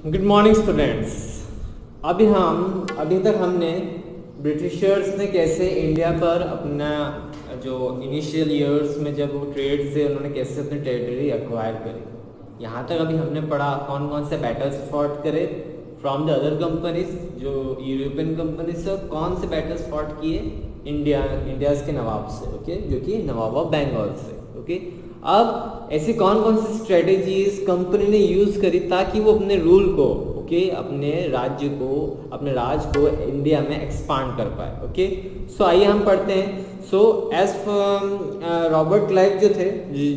Good morning students. अभी तक हमने ब्रिटिशर्स ने कैसे इंडिया पर अपना जो इनिशियल ईयर्स में जब वो ट्रेड से उन्होंने कैसे अपनी टेरिटरी एक्वायर करी, यहाँ तक अभी हमने पढ़ा कौन कौन से बैटल्स फॉट करे फ्रॉम द अदर कंपनीज, जो यूरोपियन कंपनीज से कौन से बैटल्स फॉट किए इंडियाज के नवाब से, ओके, जो कि नवाब ऑफ बंगाल से, ओके। अब ऐसी कौन कौन सी स्ट्रेटेजीज कंपनी ने यूज करी ताकि वो अपने रूल को, ओके, अपने राज्य को, अपने राज को इंडिया में एक्सपांड कर पाए, ओके। सो आइए हम पढ़ते हैं। सो एज रॉबर्ट क्लाइव जो थे,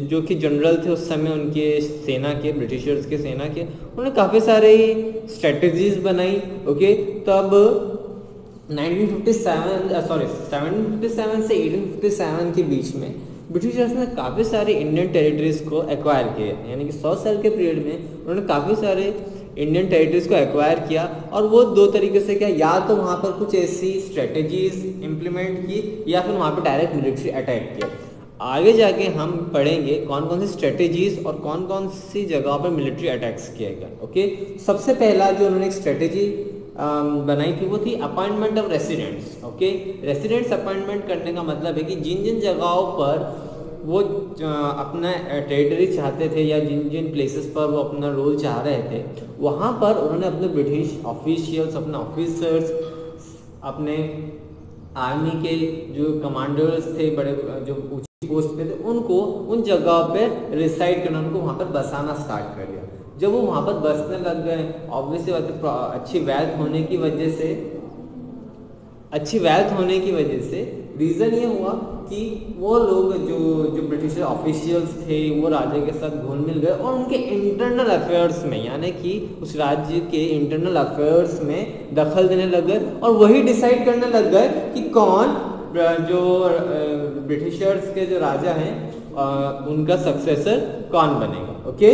जो कि जनरल थे उस समय उनके सेना के, ब्रिटिशर्स के सेना के, उन्होंने काफ़ी सारे स्ट्रेटेजीज बनाई, ओके। तब 1757 से 1857 के बीच में ब्रिटिशर्स ने काफ़ी सारे इंडियन टेरिटरीज को एक्वायर किए, यानी कि 100 साल के पीरियड में उन्होंने काफ़ी सारे इंडियन टेरिटरीज को एक्वायर किया। और वो दो तरीके से किया, या तो वहाँ पर कुछ ऐसी स्ट्रेटेजीज इम्प्लीमेंट की या फिर वहाँ पर डायरेक्ट मिलिट्री अटैक किया। आगे जाके हम पढ़ेंगे कौन कौन सी स्ट्रेटेजीज और कौन कौन सी जगहों पर मिलिट्री अटैक्स किए गए, ओके। सबसे पहला जो उन्होंने एक स्ट्रेटेजी बनाई थी वो थी appointment of residents, okay. Residents appointment करने का मतलब है कि जिन जिन जगहों पर वो अपना टेरिटरी चाहते थे या जिन जिन प्लेसेस पर वो अपना रोल चाह रहे थे, वहाँ पर उन्होंने अपने ब्रिटिश ऑफिशियल्स, अपने ऑफिसर्स, अपने आर्मी के जो कमांडर्स थे, बड़े जो ऊंची पोस्ट पे थे, उनको उन जगहों पे रिसाइड करना, उनको वहाँ पर बसाना स्टार्ट कर दिया। जब वो वहाँ पर बसने लग गए, ऑब्वियसली अच्छी वेल्थ होने की वजह से रीज़न ये हुआ कि वो लोग जो ब्रिटिश ऑफिशियल्स थे वो राजा के साथ घुल मिल गए और उनके इंटरनल अफेयर्स में, यानी कि उस राज्य के इंटरनल अफेयर्स में दखल देने लग गए और वही डिसाइड करने लग गए कि कौन जो ब्रिटिशर्स के जो राजा हैं उनका सक्सेसर कौन बनेगा, ओके।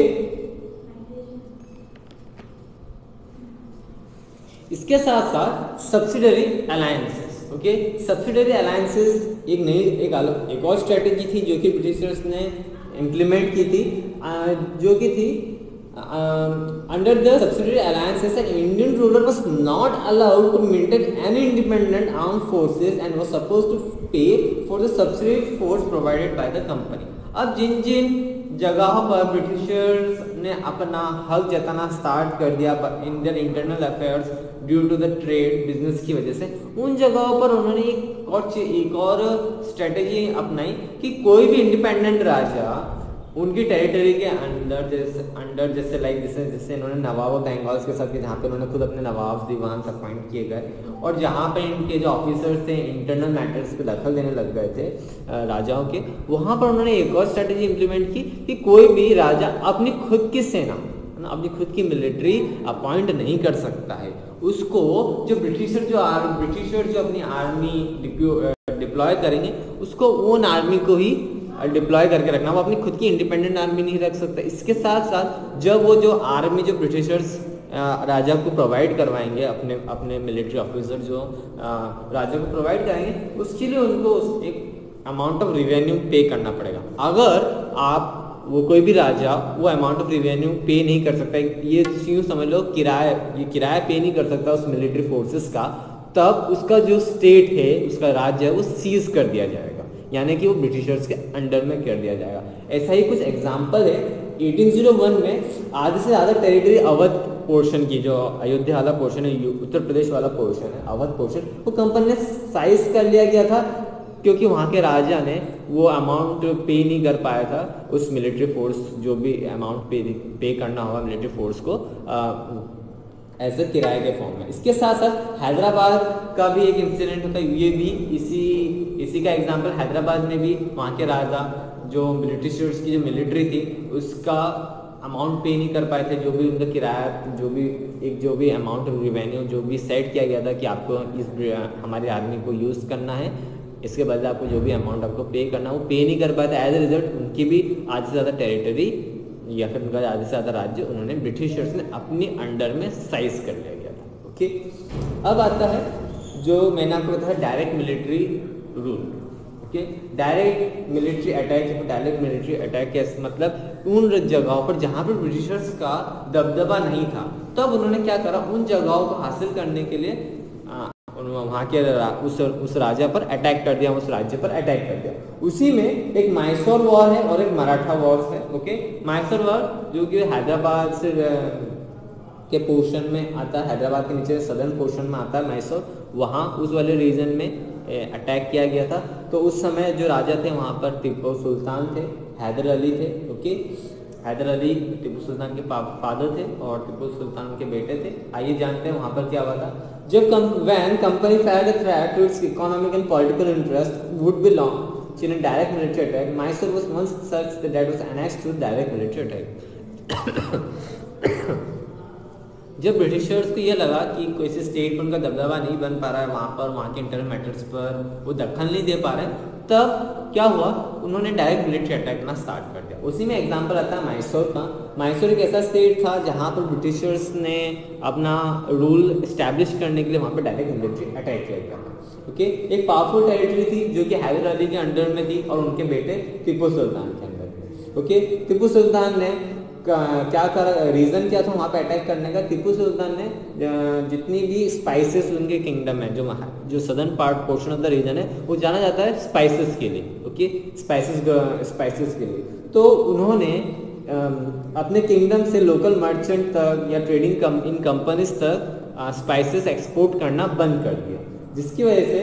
इसके साथ साथ subsidiary alliances, okay. Subsidiary alliances एक और स्ट्रेटेजी थी जो कि ब्रिटिशर्स ने इम्प्लीमेंट की थी, जो कि थी under the subsidiary alliances an Indian ruler was not allowed to maintain any independent armed forces and was supposed to pay for the subsidiary force provided by the company. अब जिन जिन जगहों पर ब्रिटिशर्स ने अपना हक जताना स्टार्ट कर दिया in their internal affairs due to the trade business की वजह से, उन जगहों पर उन्होंने एक और स्ट्रेटेजी अपनाई कि कोई भी इंडिपेंडेंट राजा उनकी टेरिटरी के अंडर जैसे इन्होंने नवाब ऑफ बंगाल के साथ, जहाँ पे उन्होंने खुद अपने नवाब दीवान अपॉइंट किए गए और जहाँ पे इनके जो ऑफिसर्स थे इंटरनल मैटर्स पे दखल देने लग गए थे राजाओं के, वहाँ पर उन्होंने एक और स्ट्रेटेजी इंप्लीमेंट की कि कोई भी राजा अपनी खुद की सेना, अपनी खुद की मिलिट्री अपॉइंट नहीं कर सकता है। उसको जो ब्रिटिशर जो अपनी आर्मी डिप्लॉय करेंगे, उसको उन आर्मी को ही डिप्लॉय करके रखना, वो अपनी खुद की इंडिपेंडेंट आर्मी नहीं रख सकता। इसके साथ साथ जब वो जो आर्मी जो ब्रिटिशर्स राजा को प्रोवाइड करवाएंगे, अपने मिलिट्री ऑफिसर जो राजा को प्रोवाइड कराएंगे, उसके लिए उनको एक अमाउंट ऑफ रिवेन्यू पे करना पड़ेगा। अगर वो कोई भी राजा वो अमाउंट ऑफ रिवेन्यू पे नहीं कर सकता, ये यूँ समझ लो किराया पे नहीं कर सकता उस मिलिट्री फोर्सेस का, तब उसका जो स्टेट है, उसका राज्य है, वो सीज कर दिया जाएगा, यानी कि वो ब्रिटिशर्स के अंडर में कर दिया जाएगा। ऐसा ही कुछ एग्जाम्पल है। 1801 में आधे से ज़्यादा टेरिटरी अवध पोर्शन की, जो अयोध्या वाला पोर्शन है, उत्तर प्रदेश वाला पोर्शन है, अवध पोर्शन, वो कंपनी ने साइज कर लिया गया था क्योंकि वहाँ के राजा ने वो अमाउंट पे नहीं कर पाया था उस मिलिट्री फोर्स, जो भी अमाउंट पे करना होगा मिलिट्री फोर्स को एज ए किराए के फॉर्म में। इसके साथ साथ हैदराबाद का भी एक इंसिडेंट होता है, ये भी इसी का एग्जांपल। हैदराबाद में भी वहाँ के राजा जो ब्रिटिशर्स की जो मिलिट्री थी उसका अमाउंट पे नहीं कर पाए थे, जो भी उनका किराया, जो भी अमाउंट ऑफ रिवेन्यू जो भी सेट किया गया था कि आपको हमारी आर्मी को यूज़ करना है, इसके बदले आपको जो भी अमाउंट आपको पे करना वो पे नहीं कर पाए थे। एज ए रिजल्ट उनकी भी आधे से ज़्यादा टेरिटरी या फिर उनका आधे से ज़्यादा राज्य उन्होंने ब्रिटिशर्स ने अपनी अंडर में साइज कर लिया गया था, ओके। अब आता है जो मैंने आपको बताया direct military rule, okay. Direct military attack कैसे, मतलब उन जगहों पर जहां पर ब्रिटिशर्स का दबदबा नहीं था, तब उन्होंने क्या करा, उन जगहों को हासिल करने के लिए वहां के उस राजा पर अटैक कर दिया, उस राज्य पर अटैक कर दिया। उसी में एक मैसूर वॉर है और एक मराठा वॉर है। ओके, मैसूर वॉर जो कि हैदराबाद से के पोर्शन में आता है, हैदराबाद के नीचे सदर्न पोर्शन में आता है मैसूर, वहाँ उस वाले रीजन में अटैक किया गया था। तो उस समय जो राजा थे वहाँ पर टिप्पू सुल्तान थे, हैदर अली थे। ओके, हैदर अली टिप्पू सुल्तान के फादर थे और टिप्पू सुल्तान के बेटे थे। आइए जानते हैं वहाँ पर क्या हुआ था। जब when company felt a threat to its economic and political interest would be launched in a direct military attack, Mysore was one such that was annexed to direct military attack. जब ब्रिटिशर्स को ये लगा कि कोई से state पर उनका दबदबा नहीं बन पा रहा है, वहाँ पर वहाँ के इंटरनल मैटर्स पर वो दखल नहीं दे पा रहे, तब क्या हुआ, उन्होंने डायरेक्ट मिलिट्री अटैक करना स्टार्ट कर दिया। उसी में एग्जांपल आता है मैसूर का। मैसूर एक ऐसा स्टेट था जहाँ पर ब्रिटिशर्स ने अपना रूल इस्टेब्लिश करने के लिए वहाँ पर डायरेक्ट मिलिट्री अटैक किया गया। ओके, एक पावरफुल टेरिटरी थी जो कि हैदर अली के अंडर में थी और उनके बेटे टिप्पू सुल्तान के अंदर। ओके, टिप्पू सुल्तान ने क्या करा, रीजन क्या था वहाँ पे अटैक करने का। टिप्पू सुल्तान ने जितनी भी स्पाइसेस उनके किंगडम है, जो southern part portion of the region है, वो जाना जाता है स्पाइसेस के लिए। ओके, स्पाइसेस के लिए। तो उन्होंने अपने किंगडम से लोकल मर्चेंट तक या ट्रेडिंग इन कंपनीज तक स्पाइसेस एक्सपोर्ट करना बंद कर दिया, जिसकी वजह से,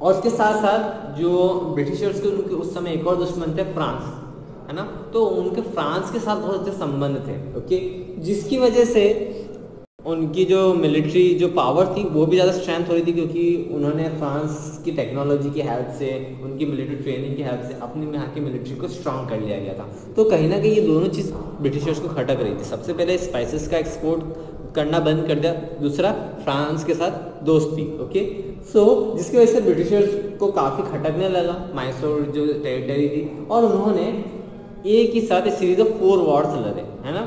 और उसके साथ साथ जो ब्रिटिशर्स के उनके उस समय एक और दुश्मन थे, फ्रांस, है ना। तो उनके फ्रांस के साथ बहुत अच्छे संबंध थे। ओके, जिसकी वजह से उनकी जो मिलिट्री जो पावर थी वो भी ज़्यादा स्ट्रेंथ हो रही थी, क्योंकि उन्होंने फ्रांस की टेक्नोलॉजी की हेल्प से, उनकी मिलिट्री ट्रेनिंग की हेल्प से अपनी यहाँ की मिलिट्री को स्ट्रांग कर लिया गया था। तो कहीं ना कहीं ये दोनों चीज़ ब्रिटिशर्स को खटक रही थी। सबसे पहले स्पाइसेस का एक्सपोर्ट करना बंद कर दिया, दूसरा फ्रांस के साथ दोस्ती। ओके, सो जिसकी वजह से ब्रिटिशर्स को काफ़ी खटकने लगा मैसूर जो टेरिटरी थी, और उन्होंने एक ही साथ सीरीज ऑफ 4 वॉर्स लड़े, है ना।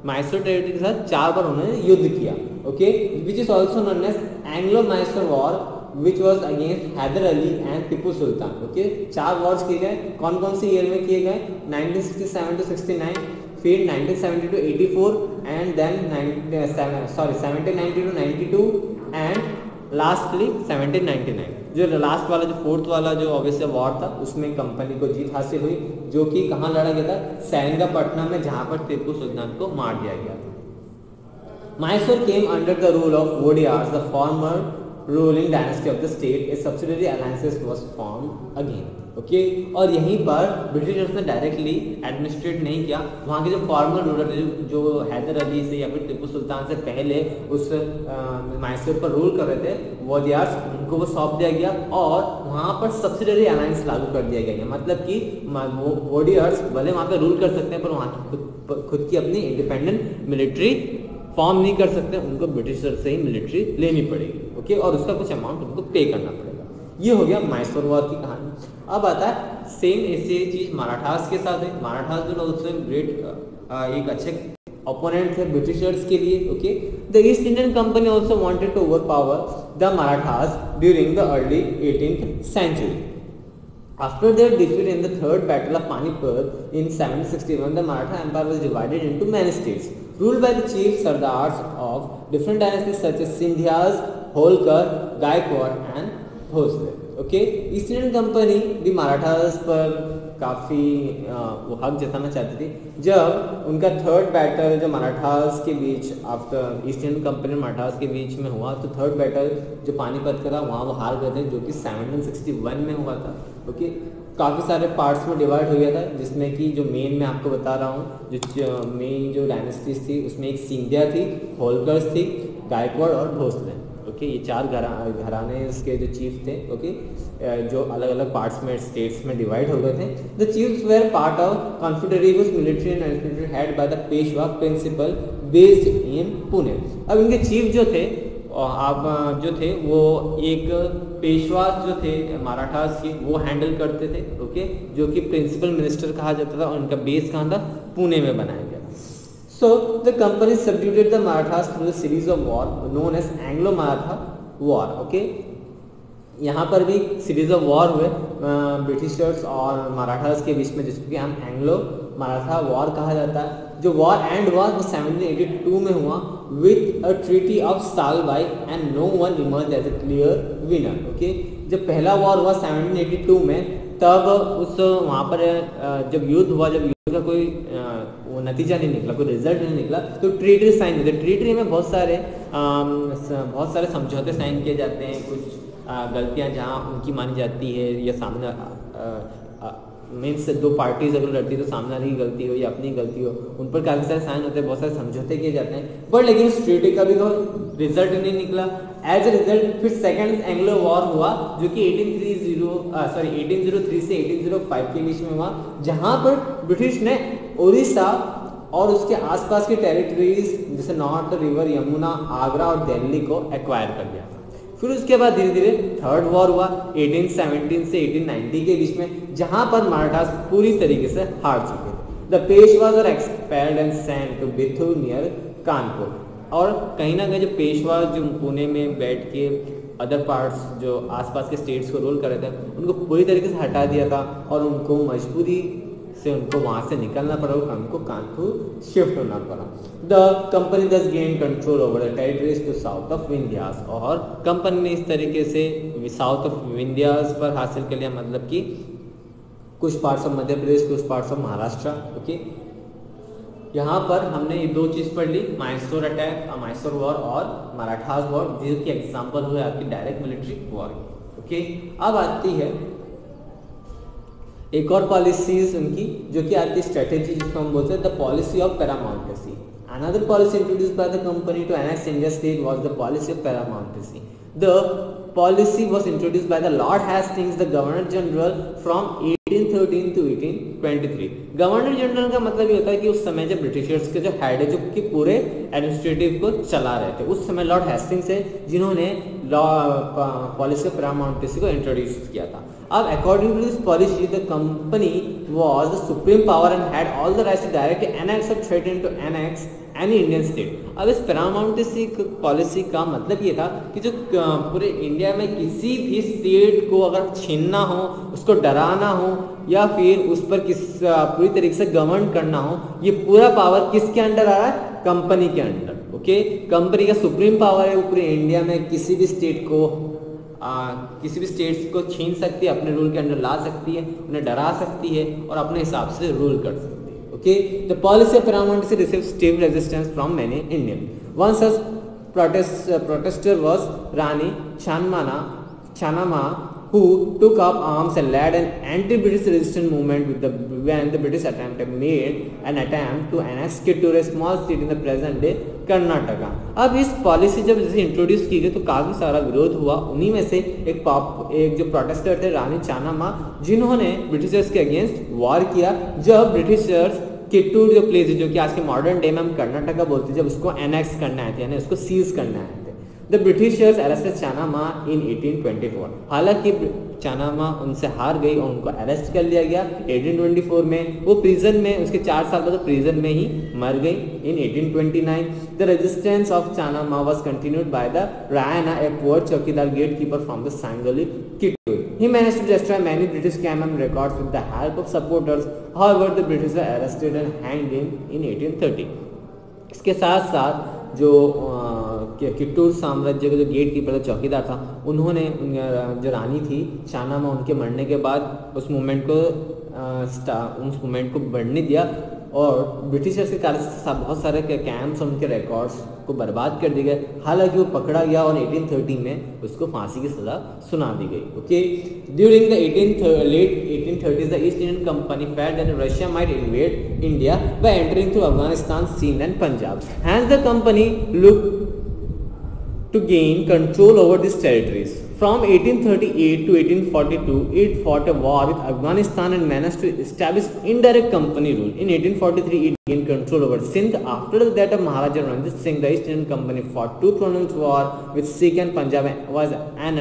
मैसूर टेरिटरी के साथ 4 बार उन्होंने युद्ध किया। Okay, which is also known as Anglo Mysore war, which was against Hyder Ali and Tipu Sultan. Okay, 4 wars किए गए। कौन कौन से ईयर में किए गए? 1967 to 69, फिर 1970 to 84, and then 1790 to 92, and lastly 1799। जो लास्ट वाला, जो 4th वाला जो ऑब्वियसली वॉर था, उसमें कंपनी को जीत हासिल हुई, जो कि कहाँ लड़ा गया था? सेरिंगापट्टनम में, जहां पर टिप्पू सुल्तान को मार दिया गया था। Mysore came under the rule of Wodeyars, the former ruling dynasty of the state. A subsidiary alliances was formed again. Okay, और यहीं पर ब्रिटिशर्स ने डायरेक्टली एडमिनिस्ट्रेट नहीं किया, वहाँ के जो फॉर्मर रूलर जो हैदर अली से या फिर टिप्पू सुल्तान से पहले उस मैसूर पर रूल कर रहे थे, वोडियार्स, उनको वो सौंप दिया गया और वहाँ पर सब्सिडियरी अलायंस लागू कर दिया गया। मतलब कि वोडियार्स भले वहाँ पे रूल कर सकते हैं, पर वहाँ की खुद की अपनी इंडिपेंडेंट मिलिट्री फॉर्म नहीं कर सकते, उनको ब्रिटिशर से ही मिलिट्री लेनी पड़ेगी। ओके, और उसका कुछ अमाउंट उनको पे करना पड़ेगा। ये हो गया मैसूर वॉर की कहानी। अब आता है सेम ऐसे चीज मराठास के साथ है। मराठास जो उससे ग्रेट एक अच्छे ओपोनेंट थे ब्रिटिशर्स के लिए। Okay, the East Indian company also wanted to overpower the Marathas during the early 18th century. After their defeat in the Third Battle of Panipat in 761, the Maratha Empire was divided into many states, ruled by the chief sardars of different dynasties such as Sindhyas, Holkar, Gaikwad and Bhosle. Okay, east Indian company भी मराठास पर काफ़ी वो हक जताना चाहती थी। जब उनका थर्ड बैटल जो मराठास के बीच, after East Indian company Marathas के बीच में हुआ, तो थर्ड बैटल जो पानीपत का था वहाँ वो हार गए थे, जो कि 1761 में हुआ था। ओके, काफ़ी सारे पार्ट्स में डिवाइड हो गया था, जिसमें कि जो मेन मैं आपको बता रहा हूँ, जो मेन जो डायनेस्टीज थी उसमें एक सिंधिया थी, होलकर्स थी, गायकवाड़ और भोसले। ओके, ये 4 घराने इसके जो चीफ थे। ओके, जो अलग अलग पार्ट्स में, स्टेट्स में डिवाइड हो गए थे। The chiefs were part of confederative military and administrative head by the Peshwa principal based in Pune. अब इनके चीफ जो थे, आप जो थे वो एक पेशवा जो थे मराठास के, वो हैंडल करते थे। ओके, जो कि प्रिंसिपल मिनिस्टर कहा जाता था, और उनका बेस कहाँ था? पुणे में बनाया गया। So the company subdued the Marathas through a series of war known as Anglo-Maratha War. Okay, यहाँ पर भी सीरीज ऑफ वॉर हुए ब्रिटिशर्स और मराठास के बीच में, जिसको कि हम एंग्लो मराठा वॉर कहा जाता है। जो वॉर एंड हुआ वो 1782 में हुआ with a treaty of Salbai and no one emerge as a clear winner. Okay, जब पहला वॉर हुआ 1782 में, तब उस वहाँ पर जब युद्ध हुआ, जब युद्ध का कोई वो नतीजा नहीं निकला, कोई रिजल्ट नहीं निकला, तो ट्रीटी साइन हुई। ट्रीटी में बहुत सारे समझौते साइन किए जाते हैं। कुछ गलतियां जहाँ उनकी मानी जाती है या सामने मीन्स दो पार्टीज अगर लड़ती है तो सामने वाली की गलती हो या अपनी गलती हो, उन पर काफी सारे साइन होते हैं, बहुत सारे समझौते किए जाते हैं। बट लेकिन इस ट्रीटी का भी कोई रिजल्ट नहीं निकला। एज ए रिजल्ट फिर सेकंड एंग्लो वॉर हुआ, जो कि 1803 से 1805 के बीच में हुआ, जहां पर ब्रिटिश ने उड़ीसा और उसके आसपास की टेरिटरीज जैसे नॉर्थ रिवर यमुना, आगरा और दिल्ली को एक्वायर कर लिया। फिर उसके बाद धीरे धीरे थर्ड वॉर हुआ 1817 से 1890 के बीच में, जहां पर मराठास पूरी तरीके से हार चुके थे। The Peshwas are expelled and sent to Bithur near Kanpur. और कहीं ना कहीं जो पेशवा जो पुणे में बैठ के अदर पार्ट्स जो आसपास के स्टेट्स को रूल कर रहे थे, उनको पूरी तरीके से हटा दिया था और उनको मजबूरी से उनको वहां से निकलना पड़ा, उनको कानपुर शिफ्ट होना पड़ा। The company thus gain control over the territories to south of Vindhyas. और कंपनी ने इस तरीके से साउथ ऑफ विंध्यास पर हासिल कर लिया, मतलब कि कुछ पार्ट्स ऑफ मध्य प्रदेश, कुछ पार्ट्स ऑफ महाराष्ट्र। ओके, यहाँ पर हमने ये दो चीज पढ़ ली, मैसूर अटैक, मैसूर वॉर और मराठास वॉर, जिसके एग्जाम्पल हुए आपकी डायरेक्ट मिलिट्री वॉर। ओके, अब आती है एक और पॉलिसीज उनकी, जो कि आती है स्ट्रेटेजी, जिसको हम बोलते हैं the policy of paramountcy. Another policy introduced by the company to annex India state was the policy of paramountcy. The policy was introduced by the Lord Hastings, the governor general, from 1813 to 1823। Governor general का मतलब ये होता है कि उस समय जब Britishers के जो हेड है, जो कि पूरे एडमिनिस्ट्रेटिव को चला रहे थे, उस समय लॉर्ड हेस्टिंग्स है जिन्होंने पॉलिसी ऑफ पैरामाउंटेसी को इंट्रोड्यूस किया था। अब according to this policy the company was the supreme power and had all the rights to directly annex और threaten to annex any Indian state. अब इस पैरामाउंटेसी पॉलिसी का मतलब ये था कि जो पूरे इंडिया में किसी भी स्टेट को अगर छीनना हो, उसको डराना हो या फिर उस पर पूरी तरीके से गवर्न करना हो, ये पूरा पावर किसके अंडर आ रहा है? कंपनी के अंडर। ओके, कंपनी का सुप्रीम पावर है, वो पूरे इंडिया में किसी भी स्टेट को छीन सकती है, अपने रूल के अंडर ला सकती है, उन्हें डरा सकती है और अपने हिसाब से रूल कर सकती है। Okay, the policy of paramountcy received stiff resistance from many Indians. One such protester was Rani Chanama, who took up arms and led an anti-British resistance movement when the British made an attempt to annex Kittur, a small state in the present day Karnataka. अब इस policy जब जैसे introduce की गई तो काफी सारा विरोध हुआ। उन्हीं में से एक जो प्रोटेस्टर थे रानी चानामा, जिन्होंने ब्रिटिशर्स के अगेंस्ट वॉर किया, जब ब्रिटिशर्स किट्टूर जो प्लेस है, जो कि आज के मॉडर्न डे में हम कर्नाटका बोलते हैं, जब उसको एनेक्स करना आए थे, यानी उसको सीज करना आए थे। द ब्रिटिशर्स अरेस्टेड चानामा इन 1824। हालांकि चानामा उनसे हार गई और उनको अरेस्ट कर लिया गया 1824 में। वो प्रिजन में, उसके 4 साल बाद प्रिजन में ही मर गई in 1829। The resistance of Chennamma was continued by the Rayanna, a poor chowkidar gatekeeper from the Sangli Kittur. He managed to destroy many British camp and records with the help of supporters. However, the British were arrested and hanged him in 1830. इसके साथ साथ जो किट्टूर साम्राज्य का जो gate keeper चौकीदार था, उन्होंने जो रानी थी चानामा, उनके मरने के बाद उस मूवमेंट को बढ़ने दिया और ब्रिटिशर्स के कारण से बहुत सारे कैंप्स और उनके रिकॉर्ड्स को बर्बाद कर दिए गए। हालांकि वो पकड़ा गया और 1830 में उसको फांसी की सजा सुना दी गई। Okay, during the late 1830s the East Indian Company felt that Russia might invade India by entering through Afghanistan, Sindh and Punjab. Hence the company looked to gain control over these territories. From 1838 to 1842, it fought a war with Afghanistan and managed to establish indirect company rule. In 1843, it gained control over Sindh. After the death of Maharaja Ranjit Singh, the East Indian Company fought two prolonged war with Sikh and Punjab and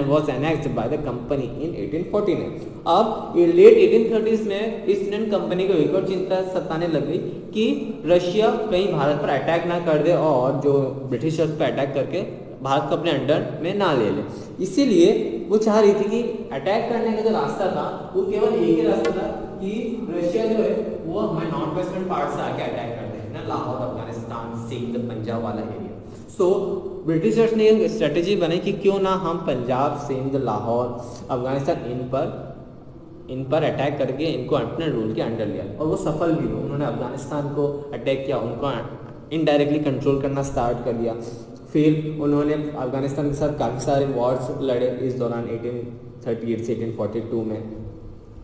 was annexed by the company in 1849. अब ये late 1830s में east Indian company को एक और चिंता सताने लग गई कि रशिया कहीं भारत पर अटैक ना कर दे और जो ब्रिटिशर्स पर अटैक करके भारत को अपने अंडर में ना ले ले। इसीलिए वो चाह रही थी कि अटैक करने का जो रास्ता था वो केवल एक ही रास्ता था कि रशिया जो है वो हमारे नॉर्थ वेस्टर्न पार्ट से आके अटैक कर दे ना, लाहौर, अफगानिस्तान, सिंध, पंजाब वाला एरिया। सो ब्रिटिशर्स ने एक स्ट्रेटेजी बनाई कि क्यों ना हम पंजाब, सिंध, लाहौर, अफगानिस्तान इन पर अटैक करके इनको अपने रूल के अंडर लिया, और वो सफल भी हुए। उन्होंने अफगानिस्तान को अटैक किया, उनको इनडायरेक्टली कंट्रोल करना स्टार्ट कर दिया। फिर उन्होंने अफगानिस्तान के साथ काफ़ी सारे वॉर्स लड़े इस दौरान 1838 से 1842 में,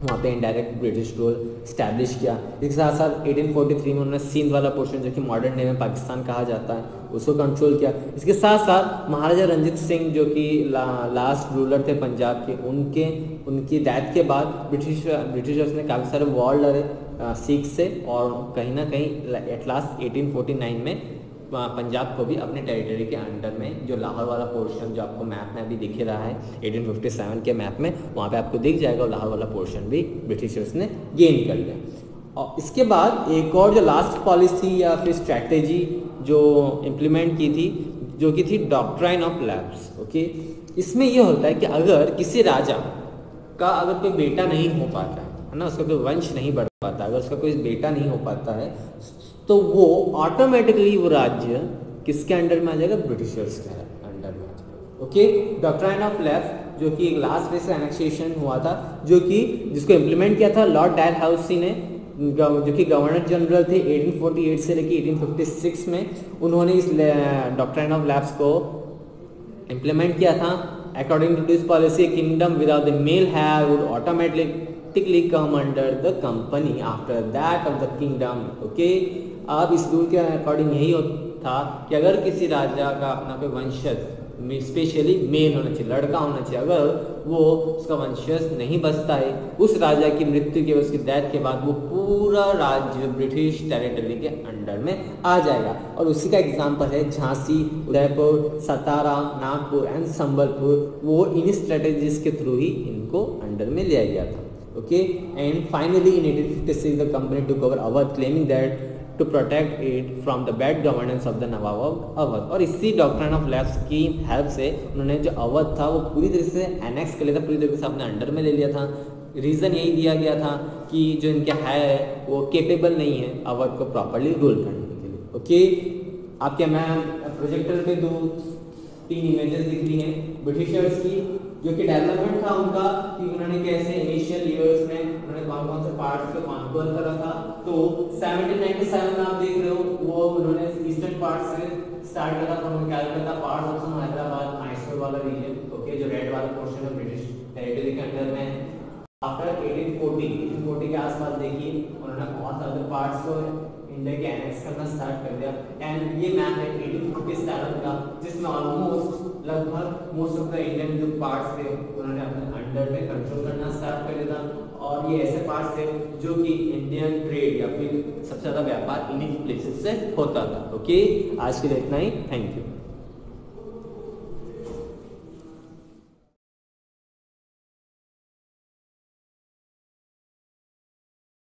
वहाँ पे इनडायरेक्ट ब्रिटिश रूल स्टैब्लिश किया। इसके साथ साथ 1843 में उन्होंने सिंध वाला पोर्शन जो कि मॉडर्न डे में पाकिस्तान कहा जाता है उसको कंट्रोल किया। इसके साथ साथ महाराजा रंजीत सिंह जो कि लास्ट रूलर थे पंजाब के, उनकी डेथ के बाद ब्रिटिशर्स ने काफ़ी सारे वॉर लड़े सिख से, और कहीं ना कहीं एट लास्ट 1849 में पंजाब को भी अपने टेरिटरी के अंडर में, जो लाहौर वाला पोर्शन जो आपको मैप में अभी दिख रहा है 1857 के मैप में, वहाँ पे आपको दिख जाएगा, और लाहौर वाला पोर्शन भी ब्रिटिशर्स ने गेन कर लिया। और इसके बाद एक और जो लास्ट पॉलिसी या फिर स्ट्रैटेजी जो इम्प्लीमेंट की थी, जो कि थी डॉक्ट्राइन ऑफ लैप्स। ओके, इसमें यह होता है कि अगर किसी राजा का अगर कोई बेटा नहीं हो पाता है ना, उसका कोई वंश नहीं बढ़ पाता, अगर उसका कोई बेटा नहीं हो पाता है, तो वो ऑटोमेटिकली वो राज्य किसके अंडर में आ जाएगा? ब्रिटिशर्स के अंडर में आ जाएगा। ओके, डॉक्ट्राइन ऑफ लैप्स जो कि एक लास्ट फेज एनेक्सेशन हुआ था, जो कि जिसको इम्प्लीमेंट किया था लॉर्ड डलहौसी ने, जो कि गवर्नर जनरल थे 1848 से लेकर 1856 में, उन्होंने इस डॉक्ट्राइन ऑफ लैप्स को इम्प्लीमेंट किया था। According to this policy, kingdom without the male heir would automatically come under the company after that of the kingdom. Okay, अब इस रूल के अकॉर्डिंग यही था कि अगर किसी राजा का अपना कोई वंशज, स्पेशली मेल होना चाहिए, लड़का होना चाहिए, अगर वो उसका वंशज नहीं बचता है, उस राजा की मृत्यु के, उसकी डेथ के बाद वो पूरा राज्य ब्रिटिश टेरिटरी के अंडर में आ जाएगा। और उसी का एग्जाम्पल है झांसी, उदयपुर, सतारा, नागपुर एंड संबलपुर। वो इन स्ट्रेटेजीज के थ्रू ही इनको अंडर में लिया गया था। Okay, and finally in 1856 the company took over Awadh, claiming that to protect it from the bad governance of the nawab of Awadh. और इसी डॉक्ट्राइन ऑफ लैप्स की हेल्प से उन्होंने जो अवध था वो पूरी तरह से एनेक्स कर लिया था, पूरी तरह से अपने अंडर में ले लिया था। रीज़न यही दिया गया था कि जो इनके है वो केपेबल नहीं है अवध को प्रॉपरली रूल करने के लिए। ओके, आपके मैं प्रोजेक्टर पे 2-3 इमेजेस दिख रही हैं ब्रिटिशर्स की, जो कि डेवलपमेंट था उनका, कि उन्होंने कैसे इनिशियल ईयर्स में उन्होंने कौन कौन से पार्ट्स को कॉन्कर करा था। तो 1797 में आप देख रहे हो, वो उन्होंने ईस्टर्न पार्ट से स्टार्ट करा था, उन्होंने क्या किया था, पार्ट्स ऑफ हैदराबाद, मैसूर वाला रीजन, ओके, जो रेड वाला पोर्शन है ब्रिटिश टेरिटरी के अंडर में। आफ्टर 1840 के आसपास देखिए उन्होंने बहुत सारे पार्ट्स को इंडिया के एनेक्स करना स्टार्ट कर दिया। एंड ये मैप है 1847 का, जिसमें ऑलमोस्ट लगभग मोस्ट ऑफ द इंडियन जो पार्ट्स थे उन्होंने अपने अंडर में कंट्रोल करना स्टार्ट कर दिया था। और ये ऐसे पार्ट्स थे जो कि इंडियन ट्रेड या फिर सबसे ज़्यादा व्यापार इन्हीं प्लेसेस से होता था। ओके, आज के लिए इतना ही, थैंक यू।